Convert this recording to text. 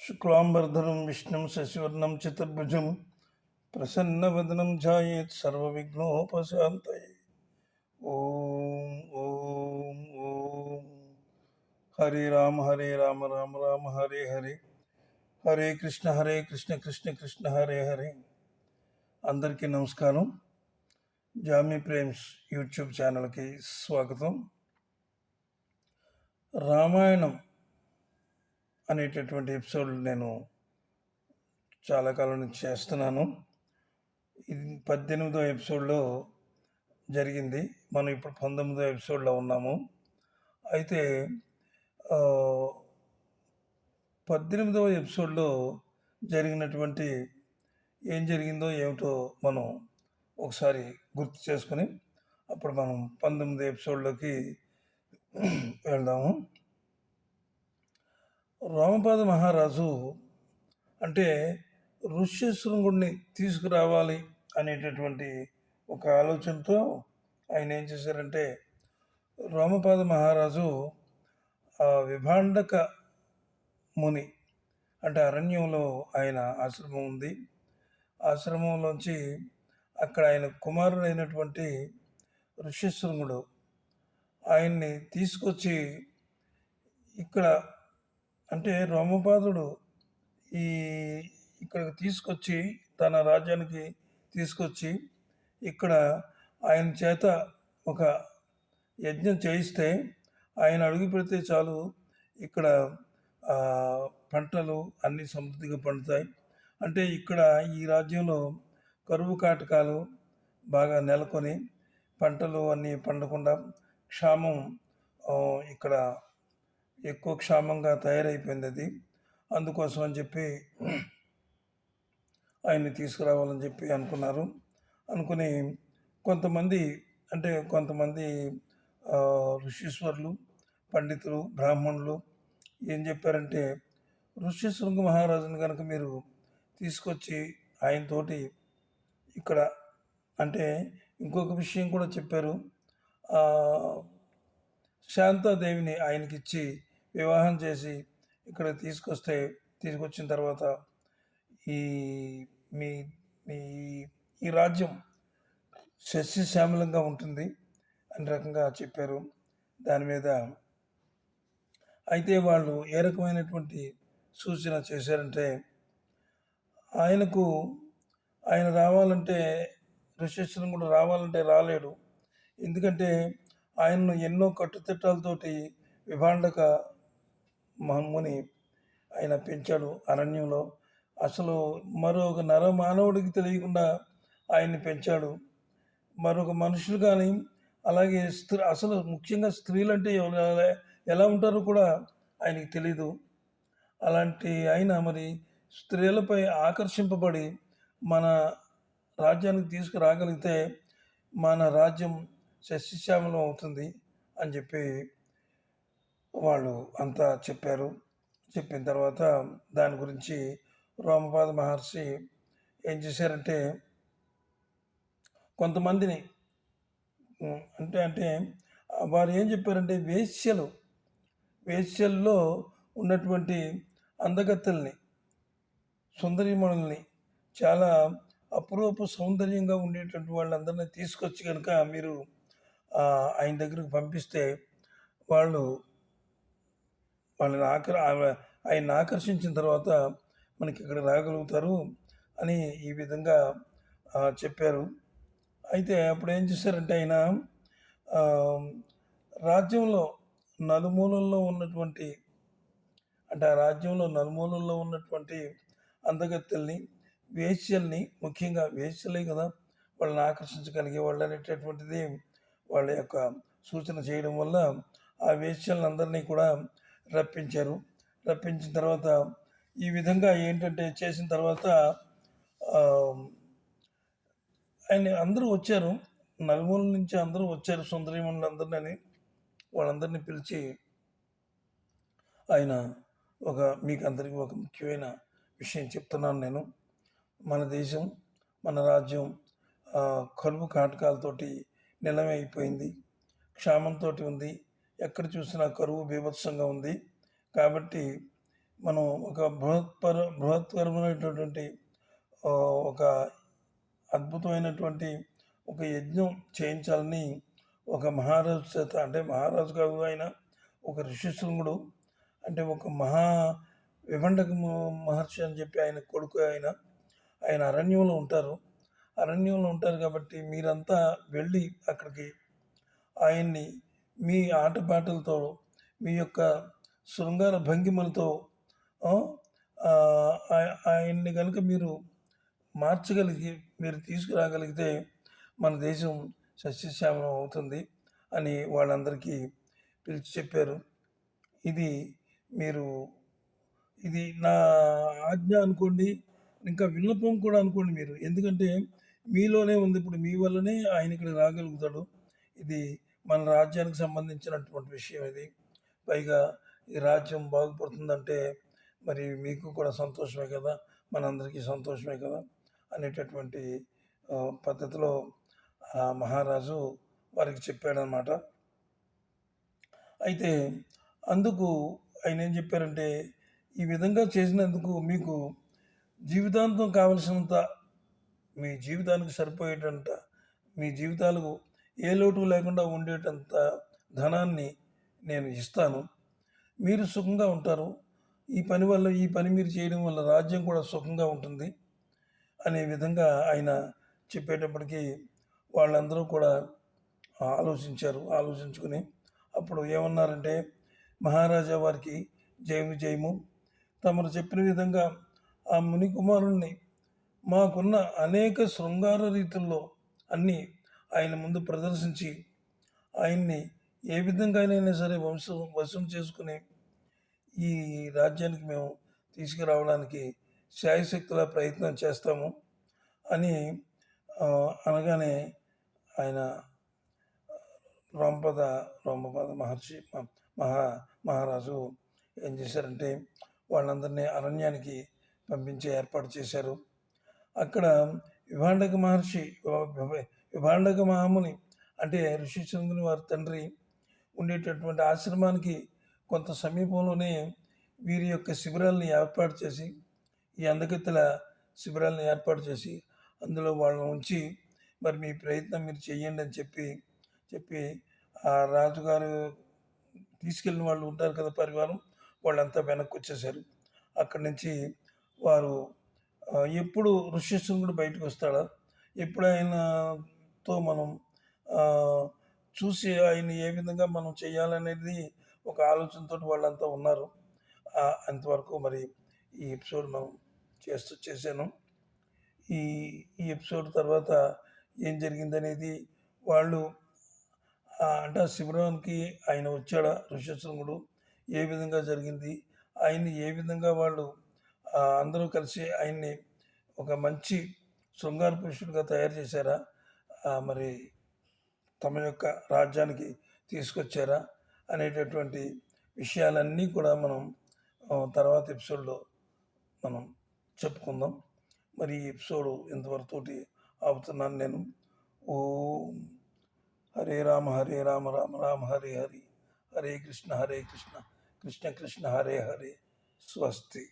శుక్లాంబరధరం విష్ణుం శశివర్ణం చతుర్భుజం ప్రసన్నవదనం ధ్యాయేత్ సర్వవిఘ్నోపశాంతయే. ఓం ఓం ఓం. హరే రామ రామ రామ హరే హరే, హరే కృష్ణ కృష్ణ కృష్ణ హరే హరే. అందరికీ నమస్కారం. జామీ ప్రేమ్స్ యూట్యూబ్ ఛానల్కి స్వాగతం. రామాయణం అనేటటువంటి ఎపిసోడ్ నేను చాలా కాలం నుంచి చేస్తున్నాను. ఇది 18వ ఎపిసోడ్లో జరిగింది. మనం ఇప్పుడు 19వ ఎపిసోడ్లో ఉన్నాము. అయితే 18వ ఎపిసోడ్లో జరిగినటువంటి ఏం జరిగిందో ఏమిటో మనం ఒకసారి గుర్తు చేసుకొని అప్పుడు మనం 19వ ఎపిసోడ్లోకి వెళ్దాము. రామపాద మహారాజు అంటే ఋష్యశృంగుడిని తీసుకురావాలి అనేటటువంటి ఒక ఆలోచనతో ఆయన ఏం చేశారంటే, రామపాద మహారాజు విభాండక ముని అంటే అరణ్యంలో ఆయన ఆశ్రమం ఉంది. ఆశ్రమంలోంచి అక్కడ ఆయన కుమారుడైనటువంటి ఋష్యశృంగుడు ఆయన్ని తీసుకొచ్చి ఇక్కడ అంటే రామపాదుడు ఇక్కడికి తీసుకొచ్చి తన రాజ్యానికి తీసుకొచ్చి ఇక్కడ ఆయన చేత ఒక యజ్ఞం చేయిస్తే ఆయన అడుగు పెడితే చాలు ఇక్కడ పంటలు అన్నీ సమృద్ధిగా పండుతాయి. అంటే ఇక్కడ ఈ రాజ్యంలో కరువు కాటకాలు బాగా నెలకొని పంటలు అన్నీ పండకుండా క్షామం ఇక్కడ ఎక్కువ క్షామంగా తయారైపోయింది. అది అందుకోసం అని చెప్పి ఆయన్ని తీసుకురావాలని చెప్పి అనుకుని కొంతమంది ఋషీశ్వరులు, పండితులు, బ్రాహ్మణులు ఏం చెప్పారంటే, ఋష్యశృంగ మహారాజుని కనుక మీరు తీసుకొచ్చి ఆయనతోటి ఇక్కడ అంటే ఇంకొక విషయం కూడా చెప్పారు. శాంతాదేవిని ఆయనకిచ్చి వివాహం చేసి ఇక్కడ తీసుకొచ్చిన తర్వాత ఈ మీ మీ ఈ రాజ్యం సస్యశ్యామలంగా ఉంటుంది అని రకంగా చెప్పారు. దాని మీద అయితే వాళ్ళు ఏ రకమైనటువంటి సూచన చేశారంటే, ఆయన రావాలంటే ఋష్యశృంగుడు రావాలంటే రాలేడు. ఎందుకంటే ఆయన్ను ఎన్నో కట్టుదిట్టాలతోటి విభాండక ముని ఆయన పెంచాడు అరణ్యంలో. అసలు మరొక నరమానవుడికి తెలియకుండా ఆయన్ని పెంచాడు. మరొక మనుషులు కానీ అలాగే అసలు ముఖ్యంగా స్త్రీలు అంటే ఎలా ఉంటారో కూడా ఆయనకి తెలీదు. అలాంటి ఆయన మరి స్త్రీలపై ఆకర్షింపబడి మన రాజ్యానికి తీసుకురాగలిగితే మన రాజ్యం సస్యశ్యామలం అవుతుంది అని చెప్పి వాళ్ళు అంతా చెప్పారు. చెప్పిన తర్వాత దాని గురించి రామపాద మహర్షి ఏం చేశారంటే, కొంతమందిని అంటే వారు ఏం చెప్పారంటే, వేశ్యల్లో ఉన్నటువంటి అందగత్తెల్ని, సుందరీమణుల్ని, చాలా అపురూప సౌందర్యంగా ఉండేటువంటి వాళ్ళందరినీ తీసుకొచ్చి కనుక మీరు ఆయన దగ్గరకు పంపిస్తే వాళ్ళని ఆయన్ని ఆకర్షించిన తర్వాత మనకి ఇక్కడ రాగలుగుతారు అని ఈ విధంగా చెప్పారు. అయితే అప్పుడు ఏం చేశారంటే, ఆయన రాజ్యంలో నలుమూలల్లో ఉన్నటువంటి ఆ రాజ్యంలో నలుమూలల్లో ఉన్నటువంటి అందగత్తెల్ని, వేశ్యల్ని, ముఖ్యంగా వేశ్యలే కదా వాళ్ళని ఆకర్షించగలిగే వాళ్ళు అనేటటువంటిది వాళ్ళ యొక్క సూచన చేయడం వల్ల ఆ వేశ్యలందరినీ కూడా రప్పించిన తర్వాత ఈ విధంగా ఏంటంటే చేసిన తర్వాత ఆయన అందరూ వచ్చారు, నలుమూల నుంచి అందరూ వచ్చారు, సుందరీమణులందరినీ వాళ్ళందరినీ పిలిచి ఆయన మీకు అందరికీ ఒక ముఖ్యమైన విషయం చెప్తున్నాను నేను. మన దేశం, మన రాజ్యం కరువు కాటకాలతోటి నిలమైపోయింది, క్షామంతో ఉంది, ఎక్కడ చూసినా కరువు బీభత్సంగా ఉంది. కాబట్టి మనం ఒక బృహత్కరమైనటువంటి ఒక అద్భుతమైనటువంటి ఒక యజ్ఞం చేయించాలని ఒక మహారాజు చేత, అంటే మహారాజు కాదు ఆయన, ఒక ఋషిశృంగుడు, అంటే ఒక విభండక మహర్షి అని చెప్పి ఆయన కొడుకు ఆయన. ఆయన అరణ్యంలో ఉంటారు కాబట్టి మీరంతా వెళ్ళి అక్కడికి ఆయన్ని మీ ఆటపాటలతో, మీ యొక్క శృంగార భంగిమలతో ఆ, ఆయన్ని కనుక మీరు మీరు తీసుకురాగలిగితే మన దేశం సస్యశ్యామలం అవుతుంది అని వాళ్ళందరికీ పిలిచి చెప్పారు. ఇది మీరు ఇది నా ఆజ్ఞ అనుకోండి, ఇంకా విన్నపం కూడా అనుకోండి మీరు. ఎందుకంటే మీలోనే ఉంది, ఇప్పుడు మీ వల్లనే ఆయన ఇక్కడ రాగలుగుతాడు. ఇది మన రాజ్యానికి సంబంధించినటువంటి విషయం ఇది. పైగా ఈ రాజ్యం బాగుపడుతుందంటే మరి మీకు కూడా సంతోషమే కదా, మనందరికీ సంతోషమే కదా అనేటటువంటి పద్ధతిలో ఆ మహారాజు వారికి చెప్పాడనమాట. అయితే అందుకు ఆయన ఏం చెప్పారంటే, ఈ విధంగా చేసినందుకు మీకు జీవితాంతం కావలసినంత, మీ జీవితానికి సరిపోయేటంత, మీ జీవితాలకు ఏ లోటు లేకుండా ఉండేటంత ధనాన్ని నేను ఇస్తాను. మీరు సుఖంగా ఉంటారు. ఈ పని మీరు చేయడం వల్ల రాజ్యం కూడా సుఖంగా ఉంటుంది అనే విధంగా ఆయన చెప్పేటప్పటికీ వాళ్ళందరూ కూడా ఆలోచించుకుని అప్పుడు ఏమన్నారంటే, మహారాజా వారికి జయము జయము, తమరు చెప్పిన విధంగా ఆ ముని కుమారుణ్ణి మాకున్న అనేక శృంగార రీతుల్లో అన్నీ ఆయన ముందు ప్రదర్శించి ఆయన్ని ఏ విధంగానైనా సరే వశం చేసుకుని ఈ రాజ్యానికి మేము తీసుకురావడానికి శాయశక్తుల ప్రయత్నం చేస్తాము అని అనగానే ఆయన రోమపద మహర్షి మహారాజు ఏం చేశారంటే వాళ్ళందరినీ అరణ్యానికి పంపించే ఏర్పాటు చేశారు. అక్కడ విభాండక మహాముని అంటే ఋషిశృంగుని వారి తండ్రి ఉండేటటువంటి ఆశ్రమానికి కొంత సమీపంలోనే వీరి యొక్క శిబిరాలను ఏర్పాటు చేసి, ఈ అందగత్తెల శిబిరాలను ఏర్పాటు చేసి అందులో వాళ్ళని ఉంచి మరి మీ ప్రయత్నం మీరు చేయండి అని చెప్పి ఆ రాజుగారు తీసుకెళ్ళిన వాళ్ళు ఉంటారు కదా పరివారం, వాళ్ళంతా వెనక్కి వచ్చేసారు. అక్కడి నుంచి వారు ఎప్పుడు ఋష్యశృంగుడు బయటకు వస్తాడా, ఎప్పుడు ఆయనతో మనం చూసి ఆయన ఏ విధంగా మనం చేయాలనేది ఒక ఆలోచనతో వాళ్ళంతా ఉన్నారు. అంతవరకు మరి ఈ ఎపిసోడ్ మనం చేశాను. ఈ ఈ ఎపిసోడ్ తర్వాత ఏం జరిగిందనేది వాళ్ళు అంటే ఆ శిబిరానికి ఆయన వచ్చాడా ఋషశృంగుడు, ఏ విధంగా జరిగింది, ఆయన్ని ఏ విధంగా వాళ్ళు అందరూ కలిసి ఆయన్ని ఒక మంచి శృంగార పురుషుడిగా తయారు చేశారా, మరి తమ యొక్క రాజ్యానికి తీసుకొచ్చారా అనేటటువంటి విషయాలన్నీ కూడా మనం తర్వాత ఎపిసోడ్లో మనం చెప్పుకుందాం. మరి ఈ ఎపిసోడ్ ఇంతవరతోటి ఆపుతున్నాను నేను. ఓ హరే రామ రామ రామ హరే హరే, హరే కృష్ణ కృష్ణ కృష్ణ హరే హరే. స్వస్తి.